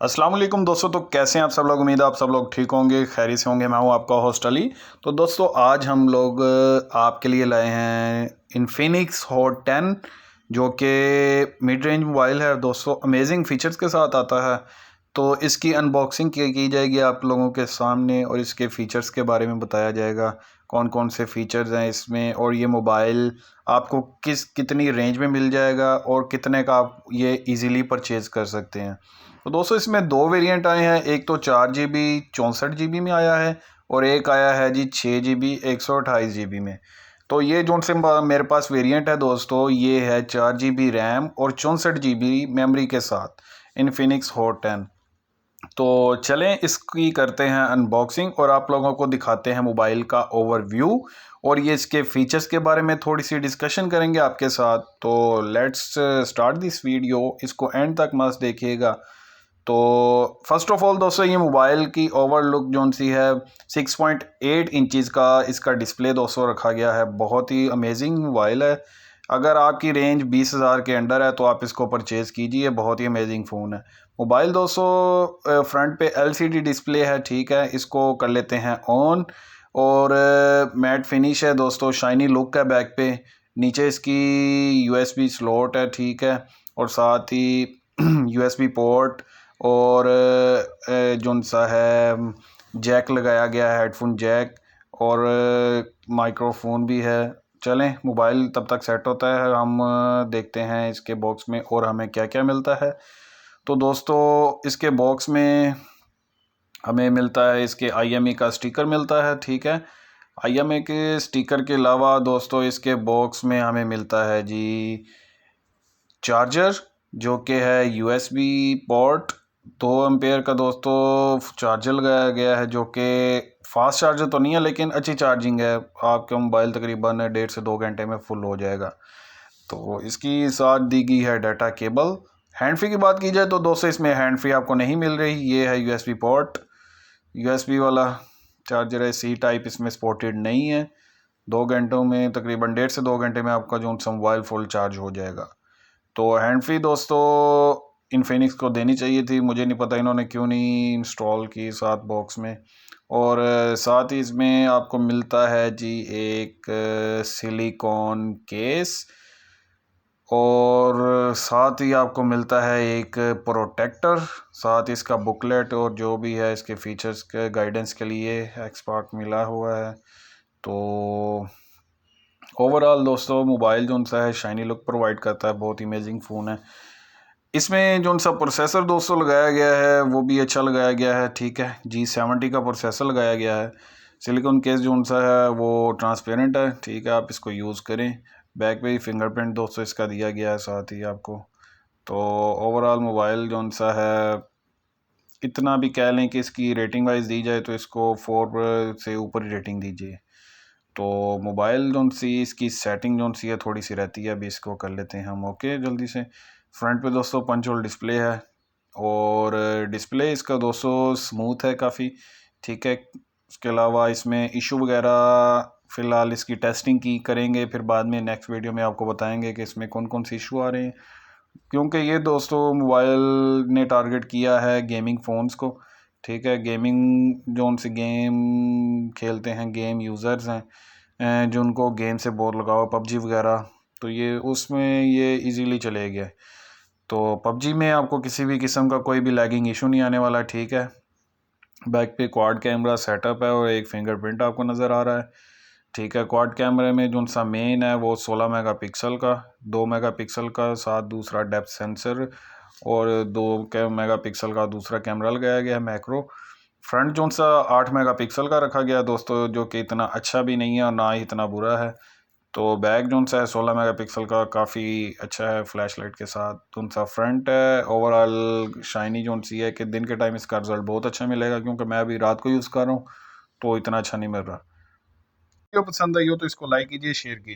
अस्सलाम वालेकुम दोस्तों। तो कैसे हैं आप सब लोग? उम्मीद है आप सब लोग ठीक होंगे, खैरियत से होंगे। मैं हूं आपका होस्ट अली। तो दोस्तों आज हम लोग आपके लिए लाए हैं इन्फिनिक्स हॉट 10 जो कि मिड रेंज मोबाइल है दोस्तों। अमेजिंग फीचर्स के साथ आता है। तो इसकी अनबॉक्सिंग की जाएगी आप लोगों के सामने और इसके फ़ीचर्स के बारे में बताया जाएगा, कौन कौन से फ़ीचर्स हैं इसमें, और ये मोबाइल आपको कितनी रेंज में मिल जाएगा और कितने का आप ये इजीली परचेज़ कर सकते हैं। तो दोस्तों इसमें दो वेरिएंट आए हैं, एक तो 4 GB 64 GB में आया है और एक आया है जी 6 GB 128 GB में। तो ये जो से मेरे पास वेरिएंट है दोस्तों, ये है 4 GB रैम और 64 GB मेमोरी के साथ इन्फिनिक्स हॉट 10। तो चलें इसकी करते हैं अनबॉक्सिंग और आप लोगों को दिखाते हैं मोबाइल का ओवरव्यू और ये इसके फीचर्स के बारे में थोड़ी सी डिस्कशन करेंगे आपके साथ। तो लेट्स स्टार्ट दिस वीडियो, इसको एंड तक मस्त देखिएगा। तो फर्स्ट ऑफ ऑल दोस्तों ये मोबाइल की ओवरलुक जो सी है 6.8 इंचज़ का इसका डिस्प्ले दोस्तों रखा गया है। बहुत ही अमेजिंग मोबाइल है। अगर आपकी रेंज 20,000 के अंडर है तो आप इसको परचेज़ कीजिए, बहुत ही अमेजिंग फ़ोन है मोबाइल दोस्तों। फ्रंट पे LCD डिस्प्ले है, ठीक है। इसको कर लेते हैं ऑन और मैट फिनिश है दोस्तों, शाइनी लुक है बैक पे। नीचे इसकी USB स्लॉट है, ठीक है, और साथ ही USB पोर्ट और जोन सा है जैक लगाया गया है, हेडफोन जैक, और माइक्रोफोन भी है। चलें मोबाइल तब तक सेट होता है, हम देखते हैं इसके बॉक्स में और हमें क्या क्या मिलता है। तो दोस्तों इसके बॉक्स में हमें मिलता है, इसके IME का स्टिकर मिलता है, ठीक है। IME के स्टिकर के अलावा दोस्तों इसके बॉक्स में हमें मिलता है जी चार्जर, जो कि है USB पोर्ट 2 एम्पेयर का दोस्तों चार्जर लगाया गया है, जो कि फास्ट चार्जर तो नहीं है लेकिन अच्छी चार्जिंग है। आपका मोबाइल तकरीबन 1.5 से 2 घंटे में फुल हो जाएगा। तो इसकी साथ दी गई है डाटा केबल। हैंड फ्री की बात की जाए तो दोस्तों इसमें हैंड फ्री आपको नहीं मिल रही, ये है USB पोर्ट, USB वाला चार्जर है। C टाइप इसमें सपोर्टेड नहीं है। 2 घंटों में तकरीबन 1.5 से 2 घंटे में आपका जो मोबाइल फुल चार्ज हो जाएगा। तो हैंड फ्री दोस्तों इन्फिनिक्स को देनी चाहिए थी, मुझे नहीं पता इन्होंने क्यों नहीं इंस्टॉल की साथ बॉक्स में। और साथ ही इसमें आपको मिलता है जी एक सिलिकॉन केस, और साथ ही आपको मिलता है एक प्रोटेक्टर, साथ ही इसका बुकलेट और जो भी है इसके फीचर्स के गाइडेंस के लिए एक्सपर्ट मिला हुआ है। तो ओवरऑल दोस्तों मोबाइल जो सा है शाइनी लुक प्रोवाइड करता है, बहुत अमेजिंग फ़ोन है। इसमें जो सा प्रोसेसर दोस्तों लगाया गया है वो भी अच्छा लगाया गया है, ठीक है। G70 का प्रोसेसर लगाया गया है। सिलिकॉन केस जो सा है वो ट्रांसपेरेंट है, ठीक है, आप इसको यूज़ करें। बैक पे ही फिंगरप्रिंट दोस्तों इसका दिया गया है साथ ही आपको। तो ओवरऑल मोबाइल जो सा है, इतना भी कह लें कि इसकी रेटिंग वाइज दी जाए तो इसको 4 से ऊपर ही रेटिंग दीजिए। तो मोबाइल जो सी इसकी सेटिंग जो सी है थोड़ी सी रहती है, अभी इसको कर लेते हैं हम ओके जल्दी से। फ्रंट पे दोस्तों पंच होल डिस्प्ले है और डिस्प्ले इसका दोस्तों स्मूथ है काफ़ी, ठीक है। उसके अलावा इसमें इशू वगैरह फ़िलहाल इसकी टेस्टिंग की करेंगे, फिर बाद में नेक्स्ट वीडियो में आपको बताएंगे कि इसमें कौन कौन से इशू आ रहे हैं, क्योंकि ये दोस्तों मोबाइल ने टारगेट किया है गेमिंग फ़ोन्स को, ठीक है। गेमिंग जो उनसे गेम खेलते हैं, गेम यूज़र्स हैं जो उनको गेम से बोर लगाओ, PUBG वगैरह, तो ये उसमें ये इजीली चले गए। तो PUBG में आपको किसी भी किस्म का कोई भी लैगिंग इशू नहीं आने वाला, ठीक है। बैक पे क्वाड कैमरा सेटअप है और एक फिंगरप्रिंट आपको नज़र आ रहा है, ठीक है। क्वाड कैमरे में जो सा मेन है वो 16 मेगापिक्सल का, 2 मेगापिक्सल का साथ दूसरा डेप्थ सेंसर और 2 मेगापिक्सल का दूसरा कैमरा लगाया गया है मैक्रो। फ्रंट जो सा 8 मेगापिक्सल का रखा गया दोस्तों, जो कि इतना अच्छा भी नहीं है और ना ही इतना बुरा है। तो बैक जो सा है 16 मेगापिक्सल का, काफ़ी अच्छा है फ्लैश लाइट के साथ। जो सा फ्रंट है ओवरऑल शाइनी जो सी है कि दिन के टाइम इसका रिजल्ट बहुत अच्छा मिलेगा, क्योंकि मैं अभी रात को यूज़ कर रहा हूँ तो इतना अच्छा नहीं मिल रहा। वीडियो पसंद आई हो तो इसको लाइक कीजिए, शेयर कीजिए।